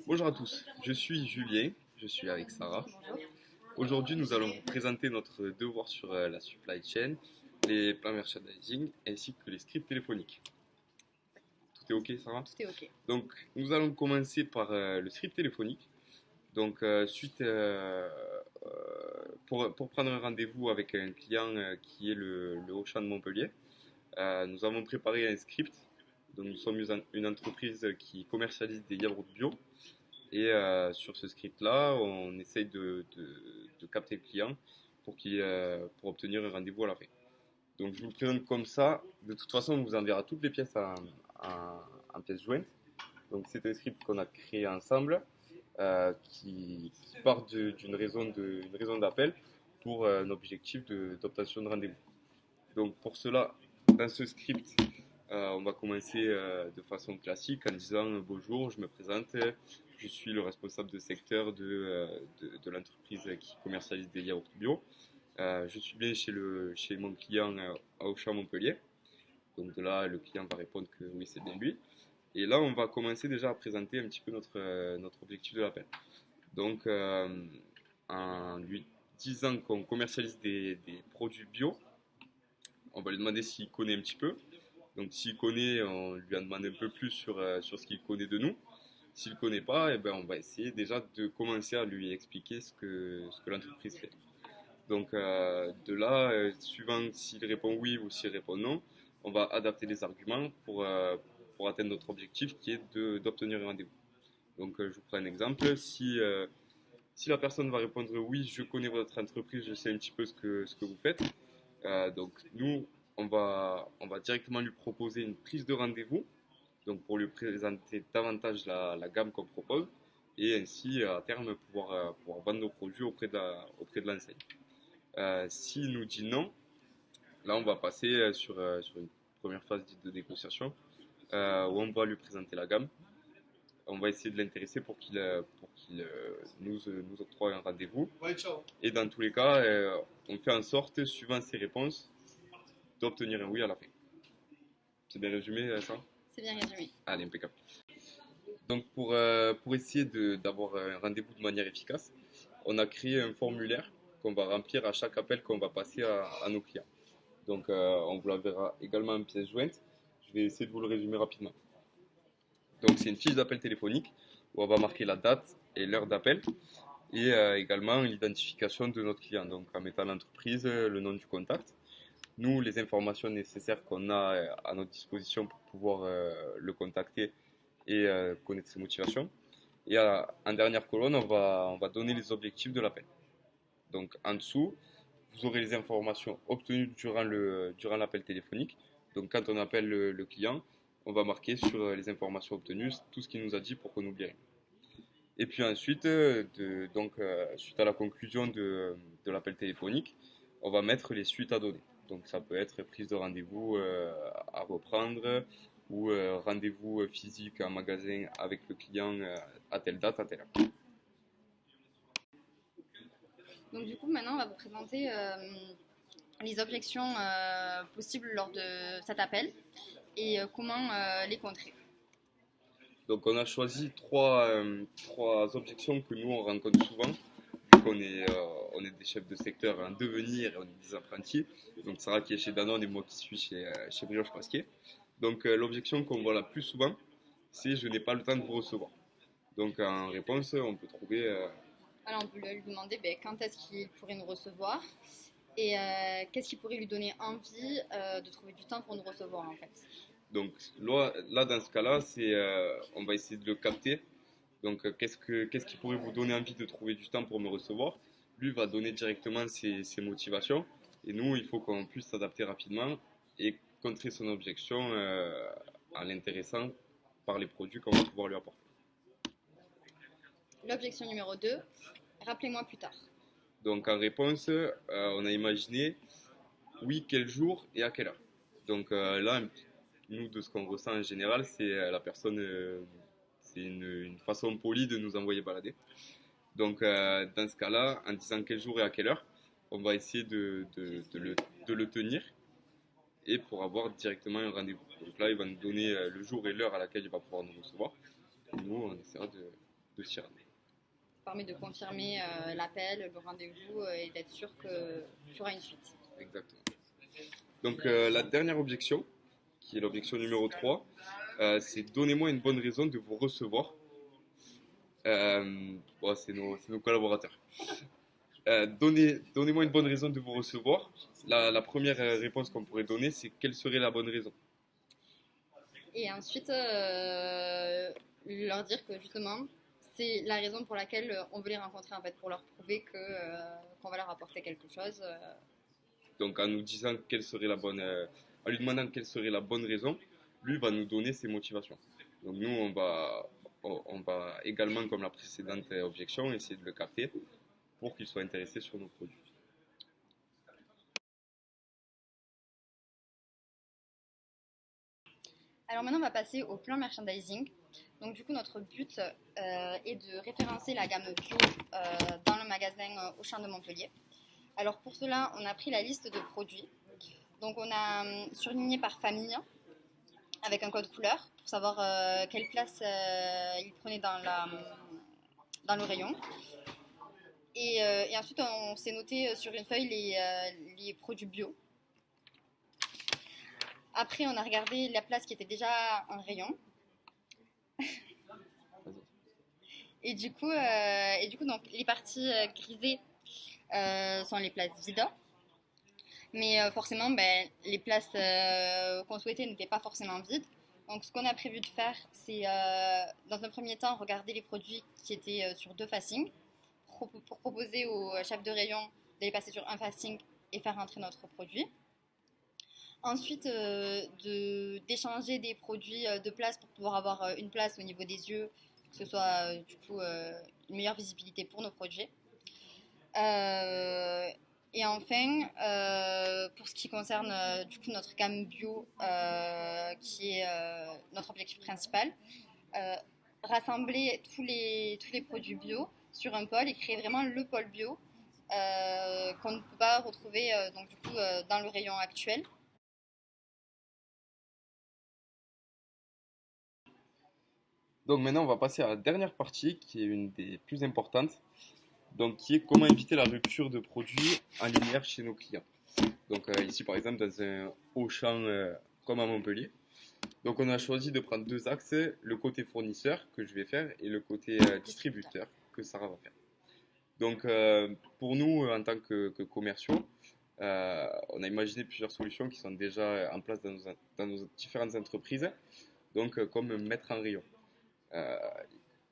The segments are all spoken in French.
Bonjour à tous, je suis Julien, je suis avec Sarah. Aujourd'hui, nous allons vous présenter notre devoir sur la supply chain, les plans merchandising ainsi que les scripts téléphoniques. Tout est OK, Sarah? Tout est OK. Donc, nous allons commencer par le script téléphonique. Donc, pour prendre un rendez-vous avec un client qui est le Auchan de Montpellier, nous avons préparé un script. Donc, nous sommes une entreprise qui commercialise des yaourts bio. Et sur ce script-là, on essaye de capter le client pour obtenir un rendez-vous à la fin. Donc je vous le présente comme ça. De toute façon, on vous enverra toutes les pièces en pièces jointes. Donc c'est un script qu'on a créé ensemble qui part d'une raison d'appel pour un objectif d'obtention de rendez-vous. Donc pour cela, dans ce script, on va commencer de façon classique en disant bonjour, je me présente, je suis le responsable de secteur de l'entreprise qui commercialise des yaourts bio. Je suis bien chez mon client à Auchan Montpellier. Donc de là, le client va répondre que oui, c'est bien lui. Et là, on va commencer déjà à présenter un petit peu notre objectif de l'appel. Donc en lui disant qu'on commercialise des produits bio, on va lui demander s'il connaît un petit peu. Donc s'il connaît, on lui en demande un peu plus sur ce qu'il connaît de nous. S'il ne connaît pas, eh ben, on va essayer déjà de commencer à lui expliquer ce que l'entreprise fait. Donc de là, suivant s'il répond oui ou s'il répond non, on va adapter les arguments pour atteindre notre objectif qui est d'obtenir un rendez-vous. Donc je vous prends un exemple. Si la personne va répondre oui, je connais votre entreprise, je sais un petit peu ce que vous faites, donc nous, on va directement lui proposer une prise de rendez-vous, donc pour lui présenter davantage la gamme qu'on propose, et ainsi à terme pouvoir vendre nos produits auprès de l'enseigne. S'il nous dit non, là on va passer sur une première phase dite de négociation, où on va lui présenter la gamme. On va essayer de l'intéresser pour qu'il nous octroie un rendez-vous. Et dans tous les cas, on fait en sorte, suivant ses réponses, d'obtenir un oui à la fin. C'est bien résumé, ça? C'est bien résumé. Allez, impeccable. Donc, pour essayer d'avoir un rendez-vous de manière efficace, on a créé un formulaire qu'on va remplir à chaque appel qu'on va passer à nos clients. Donc, on vous l'enverra également en pièce jointe. Je vais essayer de vous le résumer rapidement. Donc, c'est une fiche d'appel téléphonique où on va marquer la date et l'heure d'appel et également l'identification de notre client, donc en mettant l'entreprise, le nom du contact. Nous, les informations nécessaires qu'on a à notre disposition pour pouvoir le contacter et connaître ses motivations. Et en dernière colonne, on va donner les objectifs de l'appel. Donc en dessous, vous aurez les informations obtenues durant l'appel téléphonique. Donc quand on appelle le client, on va marquer sur les informations obtenues tout ce qu'il nous a dit pour qu'on n'oublie rien. Et puis ensuite, suite à la conclusion de l'appel téléphonique, on va mettre les suites à donner. Donc ça peut être prise de rendez-vous à reprendre ou rendez-vous physique en magasin avec le client à telle date, à telle heure. Donc du coup, maintenant, on va vous présenter les objections possibles lors de cet appel et comment les contrer. Donc on a choisi trois objections que nous on rencontre souvent, vu qu'on est des chefs de secteur en devenir et on est des apprentis. Donc Sarah qui est chez Danone et moi qui suis chez Brioche Pasquier. Donc l'objection qu'on voit la plus souvent, c'est je n'ai pas le temps de vous recevoir. Donc en réponse, on peut trouver Alors, on peut lui demander quand est-ce qu'il pourrait nous recevoir et qu'est-ce qui pourrait lui donner envie de trouver du temps pour nous recevoir en fait. donc là dans ce cas-là, on va essayer de le capter. Donc qu'est-ce qui pourrait vous donner envie de trouver du temps pour me recevoir? Lui va donner directement ses motivations et nous, il faut qu'on puisse s'adapter rapidement et contrer son objection en l'intéressant par les produits qu'on va pouvoir lui apporter. L'objection numéro 2, rappelez-moi plus tard. Donc en réponse, on a imaginé oui, quel jour et à quelle heure. Donc là, nous, de ce qu'on ressent en général, c'est la personne, c'est une façon polie de nous envoyer balader. Donc dans ce cas-là, en disant quel jour et à quelle heure, on va essayer de le tenir et pour avoir directement un rendez-vous. Donc là, il va nous donner le jour et l'heure à laquelle il va pouvoir nous recevoir. Et nous, on essaiera de Cyrano. Ça permet de confirmer l'appel, le rendez-vous et d'être sûr qu'il y aura une suite. Exactement. Donc la dernière objection, qui est l'objection numéro 3, c'est donnez-moi une bonne raison de vous recevoir. Bon, c'est nos collaborateurs. Donnez-moi une bonne raison de vous recevoir. La première réponse qu'on pourrait donner, c'est quelle serait la bonne raison? Et ensuite, leur dire que justement, c'est la raison pour laquelle on veut les rencontrer, en fait, pour leur prouver qu'on va leur apporter quelque chose. Donc en nous disant quelle serait la bonne, en lui demandant quelle serait la bonne raison, lui va nous donner ses motivations. Donc nous, on va également, comme la précédente objection, essayer de le capter pour qu'il soit intéressé sur nos produits. Alors maintenant, on va passer au plan merchandising. Donc du coup, notre but est de référencer la gamme bio dans le magasin Auchan de Montpellier. Alors pour cela, on a pris la liste de produits. Donc on a surligné par famille avec un code couleur pour savoir quelle place il prenait dans le rayon. Et ensuite, on s'est noté sur une feuille les produits bio. Après, on a regardé la place qui était déjà en rayon. Et du coup, donc, les parties grisées sont les places vides. Mais forcément, les places qu'on souhaitait n'étaient pas forcément vides. Donc, ce qu'on a prévu de faire, c'est dans un premier temps regarder les produits qui étaient sur 2 facings pour proposer au chef de rayon d'aller passer sur un facing et faire rentrer notre produit. Ensuite, d'échanger des produits de place pour pouvoir avoir une place au niveau des yeux, que ce soit du coup une meilleure visibilité pour nos produits. Et enfin, pour ce qui concerne du coup notre gamme bio, qui est notre objectif principal, rassembler tous les produits bio sur un pôle et créer vraiment le pôle bio qu'on ne peut pas retrouver donc, du coup, dans le rayon actuel. Donc maintenant, on va passer à la dernière partie qui est une des plus importantes, donc qui est comment éviter la rupture de produits en linéaire chez nos clients. Donc ici par exemple dans un Auchan comme à Montpellier. Donc on a choisi de prendre 2 axes, le côté fournisseur que je vais faire et le côté distributeur que Sarah va faire. Donc pour nous en tant que commerciaux, on a imaginé plusieurs solutions qui sont déjà en place dans nos différentes entreprises, donc comme mettre en rayon. Euh,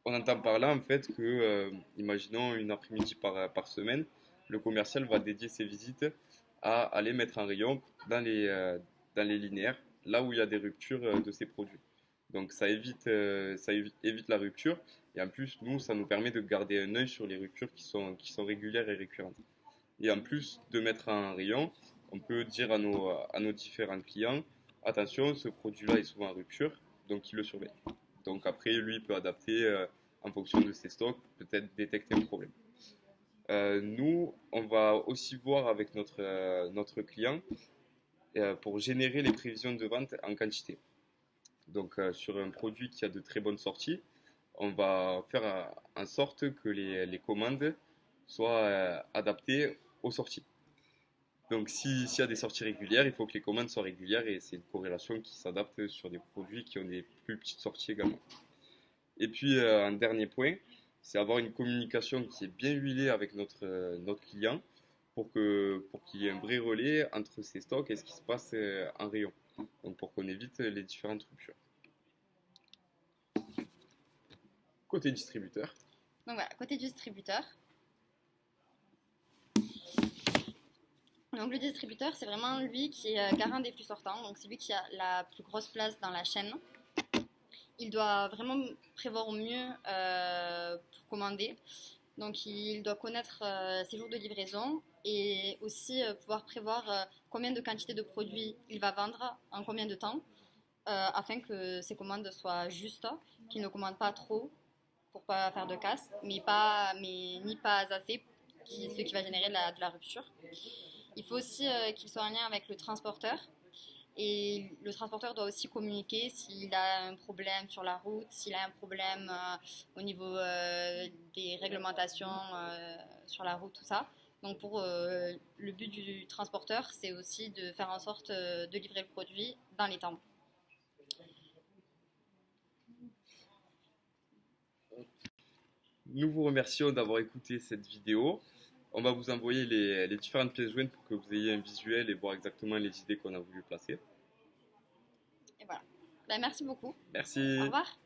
on entend par là en fait que, imaginons une après-midi par semaine, le commercial va dédier ses visites à aller mettre en rayon dans les linéaires, là où il y a des ruptures de ces produits. Donc évite la rupture et en plus, nous, ça nous permet de garder un œil sur les ruptures qui sont régulières et récurrentes. Et en plus de mettre en rayon, on peut dire à nos différents clients, attention, ce produit-là est souvent en rupture, donc il le surveille. Donc après, lui, il peut adapter en fonction de ses stocks, peut-être détecter un problème. Nous, on va aussi voir avec notre client pour générer les prévisions de vente en quantité. Donc sur un produit qui a de très bonnes sorties, on va faire en sorte que les commandes soient adaptées aux sorties. Donc s'il y a des sorties régulières, il faut que les commandes soient régulières et c'est une corrélation qui s'adapte sur des produits qui ont des plus petites sorties également. Et puis un dernier point, c'est avoir une communication qui est bien huilée avec notre client pour qu'il y ait un vrai relais entre ses stocks et ce qui se passe en rayon. Donc pour qu'on évite les différentes ruptures. Côté distributeur. Donc voilà, côté distributeur. Donc le distributeur, c'est vraiment lui qui est garant des flux sortants, donc c'est lui qui a la plus grosse place dans la chaîne. Il doit vraiment prévoir au mieux pour commander. Donc il doit connaître ses jours de livraison et aussi pouvoir prévoir combien de quantité de produits il va vendre en combien de temps afin que ses commandes soient justes, qu'il ne commande pas trop pour pas faire de casse, mais ni pas assez, ce qui va générer de la rupture. Il faut aussi qu'il soit en lien avec le transporteur Et le transporteur doit aussi communiquer s'il a un problème sur la route, s'il a un problème au niveau des réglementations sur la route, tout ça. Donc le but du transporteur, c'est aussi de faire en sorte de livrer le produit dans les temps. Nous vous remercions d'avoir écouté cette vidéo. On va vous envoyer les différentes pièces jointes pour que vous ayez un visuel et voir exactement les idées qu'on a voulu placer. Et voilà. Ben, merci beaucoup. Au Merci. revoir.